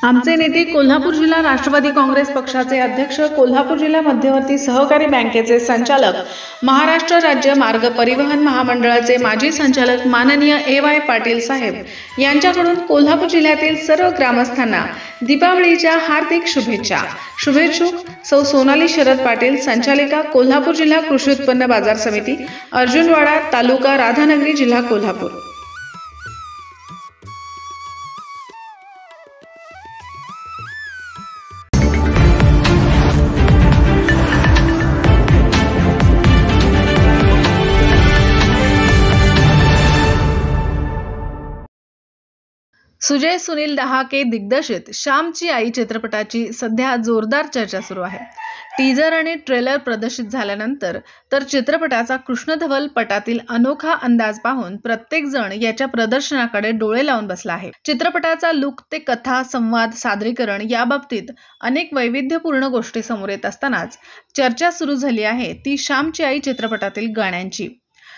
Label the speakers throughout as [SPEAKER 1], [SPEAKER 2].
[SPEAKER 1] आमचे नेते कोल्हापूर जिल्हा राष्ट्रवादी काँग्रेस पक्षाचे अध्यक्ष, कोल्हापूर जिल्हा मध्यवर्ती सहकारी बँकेचे संचालक, महाराष्ट्र राज्य मार्ग परिवहन महामंडळाचे माजी संचालक माननीय ए.वाय. पाटील साहेब यांच्याकडून कोल्हापूर जिल्ह्यातील सर्व ग्रामस्थांना दीपावलीच्या हार्दिक शुभेच्छा। शुभेच्छुक सौ सोनाली शरद पाटील, संचालिका, कोल्हापूर जिल्हा कृषी उत्पन्न बाजार समिती, अर्जुनवाडा, तालुका राधानगरी, जिल्हा कोल्हापूर। सुजय सुनील डहाके दिग्दर्शित श्यामची आई चित्रपटाची सध्या जोरदार चर्चा सुरू आहे। टीजर आणि ट्रेलर प्रदर्शित झाल्यानंतर तर चित्रपटाचा कृष्णधवल पटातील अनोखा अंदाज पाहून प्रत्येक जण याच्या प्रदर्शनाकडे डोळे लावून बसला आहे। चित्रपटाचा लुक ते कथा, संवाद, सादरीकरण या बाबतीत अनेक वैविध्यपूर्ण गोष्टी समोर येत असतानाच चर्चा सुरू झाली आहे ती श्यामची आई चित्रपटातील गाण्यांची।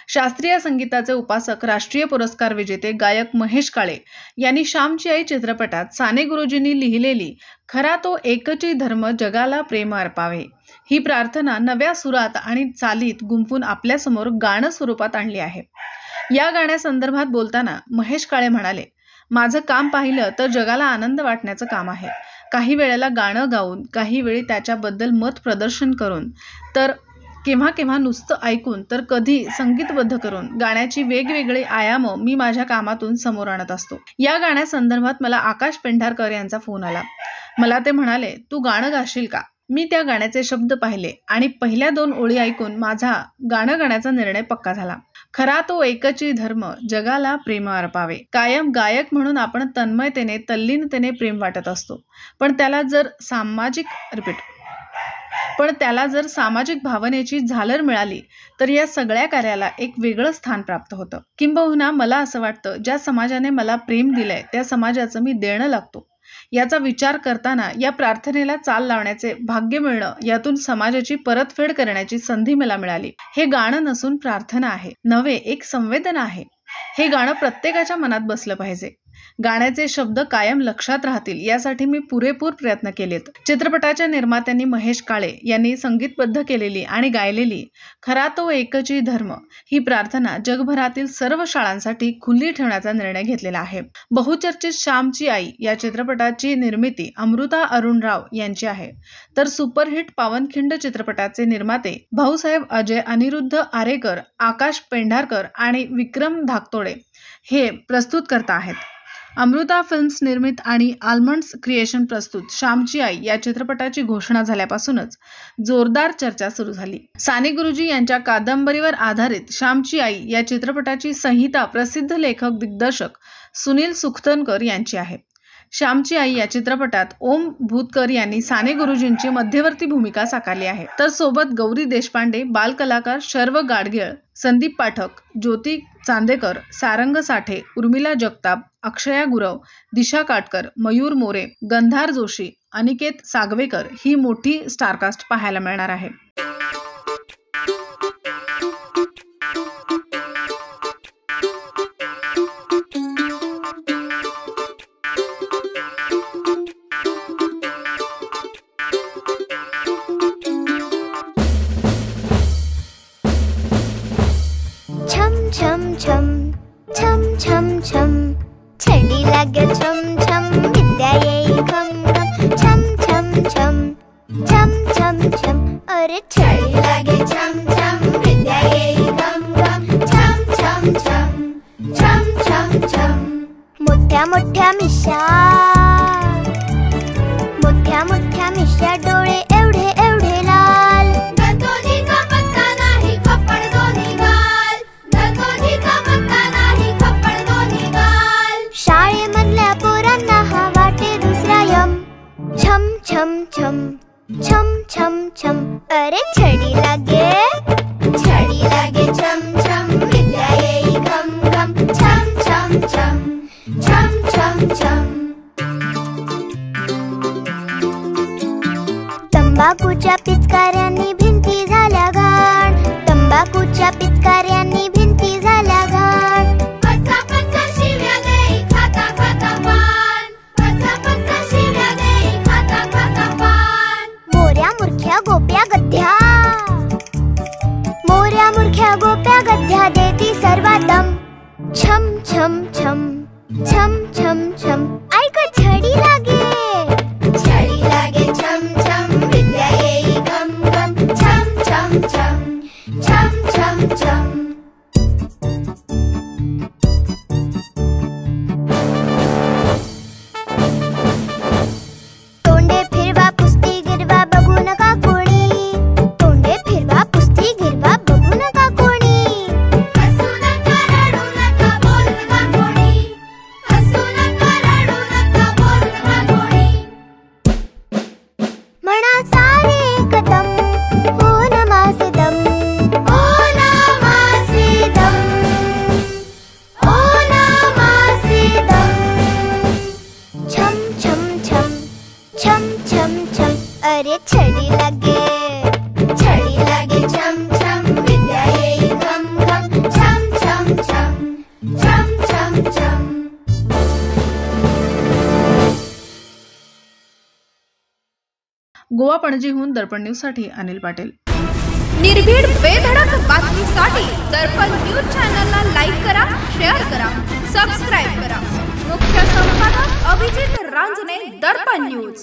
[SPEAKER 1] शास्त्रीय संगीताचे उपासक, राष्ट्रीय पुरस्कार विजेते गायक महेश काळे यांनी श्यामची आई चित्रपटात साने गुरुजींनी लिहिलेली खरा तो एकची धर्म जगाला प्रेम अर्पावे ही प्रार्थना नव्या सुरात आणि चालीत गुंफून आपल्यासमोर गाणं स्वरूपात आणली आहे। या गाण्यासंदर्भात बोलताना महेश काळे म्हणाले, माझं काम पाहिलं तर जगाला आनंद वाटण्याचं काम आहे। काही वेळेला गाणं गाऊन, काही वेळी त्याच्याबद्दल मत प्रदर्शन करून, तर केव्हा केव्हा नुसतं ऐकून, तर कधी संगीतबद्ध करून गाण्याची वेगवेगळी आयाम मी माझ्या कामातून समोर आणत असतो। या गाण्यासंदर्भात मला आकाश पेंढारकर यांचा फोन आला। मला ते म्हणाले, तू गाणं गाशील का? मी त्या गाण्याचे शब्द पाहिले आणि पहिल्या 2 ओळी ऐकून माझा गाणं गाण्याचा निर्णय पक्का झाला। खरा तो एकची धर्म जगाला प्रेम अर्पावे। कायम गायक म्हणून आपण तन्मयतेने, तल्लीनतेने प्रेम वाटत असतो, पण त्याला जर सामाजिक भावनेची झालर मिळाली तर या सगळ्या कार्याला एक वेगळं स्थान प्राप्त होतं। किंबहुना मला असं वाटतं, ज्या समाजाने मला प्रेम दिलंय त्या समाजाचं मी देणं लागतो। याचा विचार करताना या प्रार्थनेला चाल लावण्याचे भाग्य मिळणं, यातून समाजाची परतफेड करण्याची संधी मला मिळाली। हे गाणं नसून प्रार्थना आहे, नव्हे एक संवेदना आहे। हे गाणं प्रत्येकाच्या मनात बसलं पाहिजे। गाण्याचे शब्द कायम लक्षात राहतील यासाठी मी पुरेपूर प्रयत्न केलेत। चित्रपटाच्या निर्मात्यांनी महेश काळे यांनी संगीतबद्ध केलेली आणि गायलेली खरा तो एकची धर्म ही प्रार्थना जगभरातील सर्व शाळांसाठी खुली ठेवण्याचा निर्णय घेतलेला आहे। बहुचर्चित श्यामची आई या चित्रपटाची निर्मिती अमृता अरुण राव यांची आहे, तर सुपरहिट पावनखिंड चित्रपटाचे निर्माते भाऊसाहेब अजय अनिरुद्ध आरेकर, आकाश पेंढारकर आणि विक्रम धाकतोडे हे प्रस्तुत करता आहेत। अमृता फिल्म्स निर्मित आणि आल्मंड्स क्रिएशन प्रस्तुत श्यामची आई या चित्रपटाची घोषणा झाल्यापासूनच जोरदार चर्चा सुरू झाली। साने गुरुजी यांच्या कादंबरीवर आधारित श्यामची आई या चित्रपटाची संहिता प्रसिद्ध लेखक दिग्दर्शक सुनील सुखतनकर यांची आहे। श्यामची आई या चित्रपटात ओम भूतकर यांनी साने गुरुजींची मध्यवर्ती भूमिका साकारली आहे, तर सोबत गौरी देशपांडे, बालकलाकार शर्व गाडगीळ, संदीप पाठक, ज्योती चांदेकर, सारंग साठे, उर्मिला जगताप, अक्षया गुरव, दिशा काटकर, मयूर मोरे, गंधार जोशी, अनिकेत सागवेकर ही मोठी स्टारकास्ट पाहायला मिळणार आहे।
[SPEAKER 2] थंडी लागे छम छम, विद्या येई घम घम, छम छम छम, छम छम छम, अरे थंडी लागे छम छम, विद्या येई घम घम, छम छम छम, छम छम छम। मोठ्या मोठ्या मिशा, मोठ्या मोठ्या मिशा, डोळे एवढे एवढे लाल, गणपतीचा पत्ता नाही खप्पड दोन्ही गाल, गणपतीचा पत्ता नाही खप्पड दोन्ही गाल। शाळेमधल्या पोरांना हा वाटे दुसरा यम, छम छम छम, छम छम छम, अरे छडी लागे छम छम, विद्या येई घम घम, छम छम छम, छम छम छम। तंबाखूच्या पिचकाऱ्यांनी भिंती झाल्या घाण, तंबाखूच्या पिचकाऱ्यांनी भिंती झाल्या घाण, पच्चा पच्चा शिव्या देई खाता खाता पान, पच्चा पच्चा शिव्या छम छम छम ऐक छडी लागे छम छम विद्या येई घम घम छम छम छम छम छम छम तोंडे फिरवा पुस्ती गिरवा बघू नका कोणी तोंडे फिरवा पुस्ती गिरवा बघू नका कोणी हसू नका रडू नका बोलू नका कोणी हसू नका रडू नका बोलू नका कोणी म्हणा सारे कदम हो नमासे दम हो नमासे दम हो नमासे दम छम छम छम छम छम छम अरे छडी लागे छम छम विद्या येई घम घम छम छम छम छम छम छम
[SPEAKER 1] गोवा पणजीहून दर्पण न्यूजसाठी अनिल पाटील.
[SPEAKER 3] निर्भीड बेधडक बातमीसाठी दर्पण न्यूज चॅनलला लाईक करा, शेअर करा, सबस्क्राईब करा. मुख्य संपादक अभिजित रांजणे, दर्पण न्यूज.